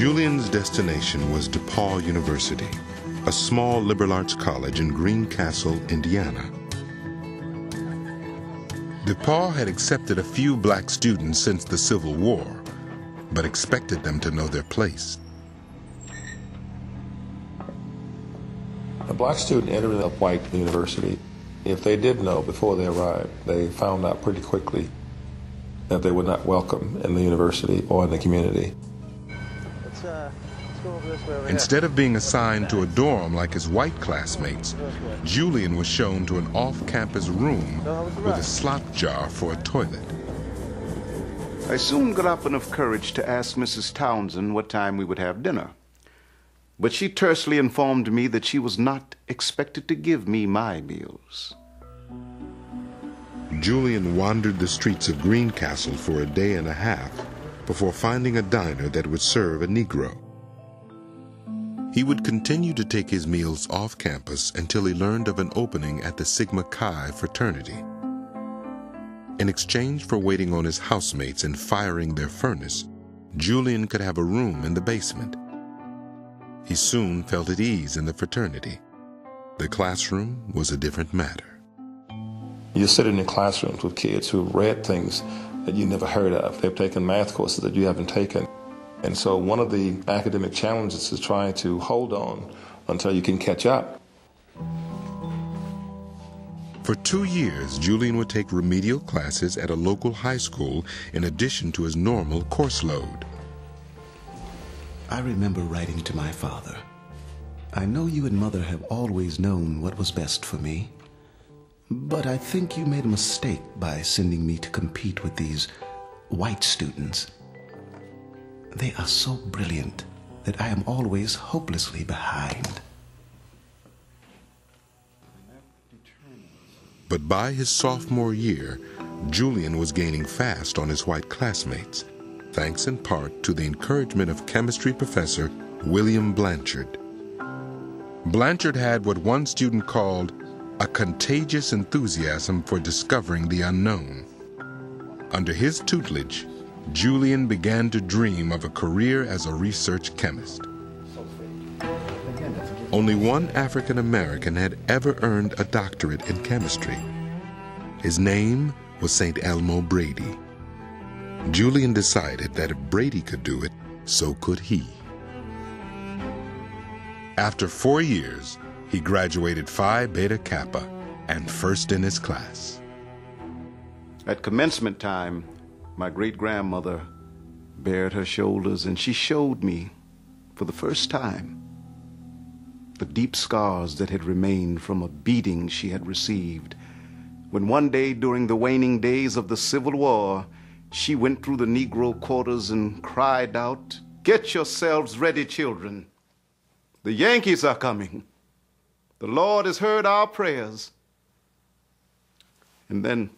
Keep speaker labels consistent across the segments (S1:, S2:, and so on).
S1: Julian's destination was DePaul University, a small liberal arts college in Greencastle, Indiana. DePaul had accepted a few black students since the Civil War, but expected them to know their place.
S2: A black student entering a white university, if they did know before they arrived, they found out pretty quickly that they were not welcome in the university or in the community.
S3: Let's go over this way over
S1: Instead of being assigned to a dorm like his white classmates, Julian was shown to an off-campus room with a slop jar for a toilet.
S4: I soon got up enough courage to ask Mrs. Townsend what time we would have dinner. But she tersely informed me that she was not expected to give me my meals.
S1: Julian wandered the streets of Greencastle for a day and a half before finding a diner that would serve a Negro. He would continue to take his meals off campus until he learned of an opening at the Sigma Chi fraternity. In exchange for waiting on his housemates and firing their furnace, Julian could have a room in the basement. He soon felt at ease in the fraternity. The classroom was a different matter.
S2: You sit in your classrooms with kids who read things that you never heard of. They've taken math courses that you haven't taken. And so one of the academic challenges is trying to hold on until you can catch up.
S1: For 2 years, Julian would take remedial classes at a local high school in addition to his normal course load.
S5: I remember writing to my father, "I know you and Mother have always known what was best for me, but I think you made a mistake by sending me to compete with these white students. They are so brilliant that I am always hopelessly behind."
S1: But by his sophomore year, Julian was gaining fast on his white classmates, thanks in part to the encouragement of chemistry professor William Blanchard. Blanchard had what one student called a contagious enthusiasm for discovering the unknown. Under his tutelage, Julian began to dream of a career as a research chemist. Only one African American had ever earned a doctorate in chemistry. His name was St. Elmo Brady. Julian decided that if Brady could do it, so could he. After 4 years, he graduated Phi Beta Kappa and first in his class.
S4: At commencement time, my great-grandmother bared her shoulders and she showed me, for the first time, the deep scars that had remained from a beating she had received when one day during the waning days of the Civil War, she went through the Negro quarters and cried out, "Get yourselves ready, children. The Yankees are coming. The Lord has heard our prayers." And then,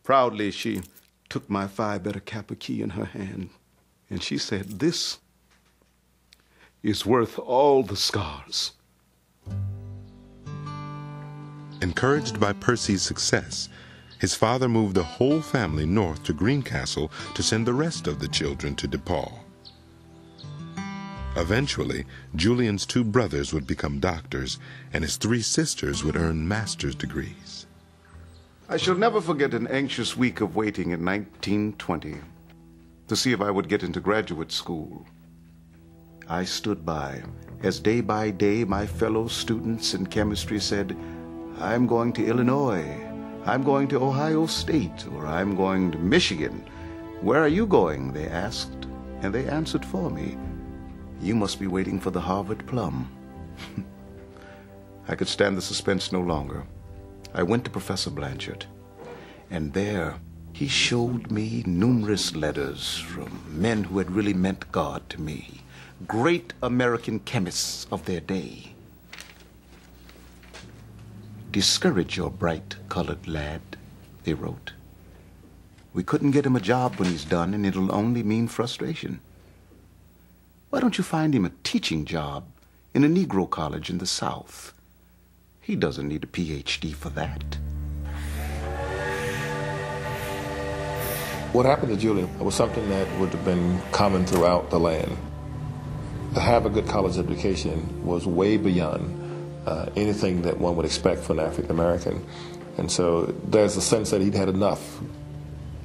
S4: proudly, she took my Phi Beta Kappa key in her hand, and she said, "This is worth all the scars."
S1: Encouraged by Percy's success, his father moved the whole family north to Greencastle to send the rest of the children to DePaul. Eventually, Julian's 2 brothers would become doctors, and his 3 sisters would earn master's degrees.
S4: I shall never forget an anxious week of waiting in 1920 to see if I would get into graduate school. I stood by as day by day my fellow students in chemistry said, "I'm going to Illinois, I'm going to Ohio State, or I'm going to Michigan. Where are you going?" they asked, and they answered for me, "You must be waiting for the Harvard plum." I could stand the suspense no longer. I went to Professor Blanchard, and there he showed me numerous letters from men who had really meant God to me, great American chemists of their day. "Discourage your bright-colored lad," they wrote. "We couldn't get him a job when he's done, and it'll only mean frustration. Why don't you find him a teaching job in a Negro college in the South? He doesn't need a PhD for that."
S2: What happened to Julian was something that would have been common throughout the land. To have a good college education was way beyond anything that one would expect for an African American. And so there's a sense that he'd had enough.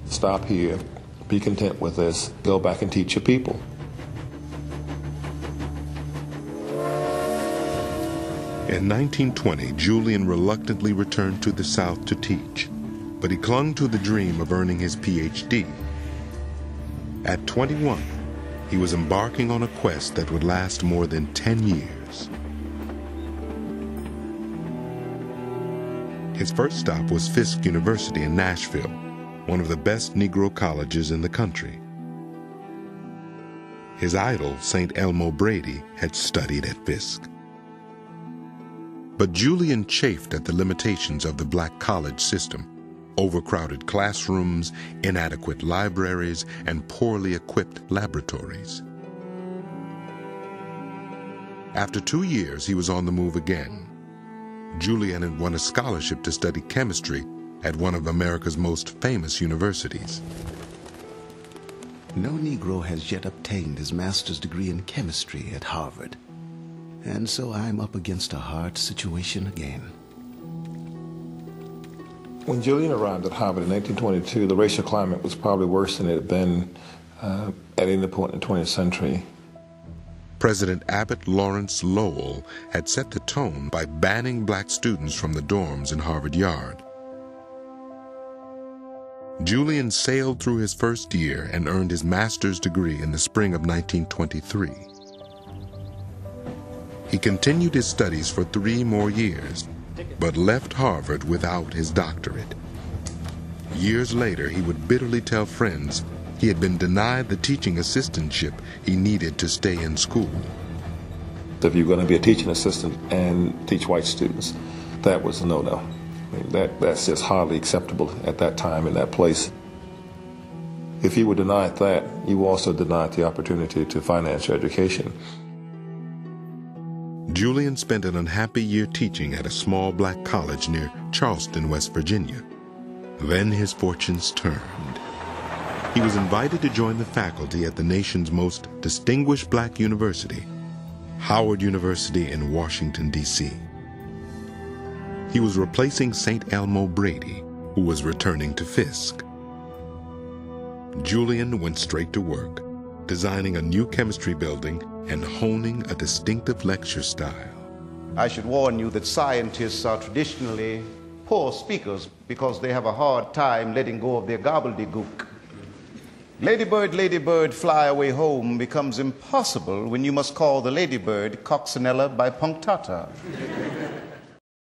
S2: Stop here, be content with this, go back and teach your people.
S1: In 1920, Julian reluctantly returned to the South to teach, but he clung to the dream of earning his Ph.D. At 21, he was embarking on a quest that would last more than 10 years. His first stop was Fisk University in Nashville, one of the best Negro colleges in the country. His idol, St. Elmo Brady, had studied at Fisk. But Julian chafed at the limitations of the black college system: overcrowded classrooms, inadequate libraries, and poorly equipped laboratories. After 2 years, he was on the move again. Julian had won a scholarship to study chemistry at one of America's most famous universities.
S5: No Negro has yet obtained his master's degree in chemistry at Harvard. And so I'm up against a hard situation again.
S2: When Julian arrived at Harvard in 1922, the racial climate was probably worse than it had been at any point in the 20th century.
S1: President Abbott Lawrence Lowell had set the tone by banning black students from the dorms in Harvard Yard. Julian sailed through his first year and earned his master's degree in the spring of 1923. He continued his studies for 3 more years, but left Harvard without his doctorate. Years later, he would bitterly tell friends he had been denied the teaching assistantship he needed to stay in school.
S2: If you're going to be a teaching assistant and teach white students, that was a no-no. I mean, that's just hardly acceptable at that time in that place. If you were denied that, you were also denied the opportunity to finance your education.
S1: Julian spent an unhappy year teaching at a small black college near Charleston, West Virginia. Then his fortunes turned. He was invited to join the faculty at the nation's most distinguished black university, Howard University in Washington, D.C. He was replacing St. Elmo Brady, who was returning to Fisk. Julian went straight to work, designing a new chemistry building and honing a distinctive lecture style.
S4: I should warn you that scientists are traditionally poor speakers because they have a hard time letting go of their gobbledygook. Ladybird, ladybird, fly away home becomes impossible when you must call the ladybird coccinella bipunctata.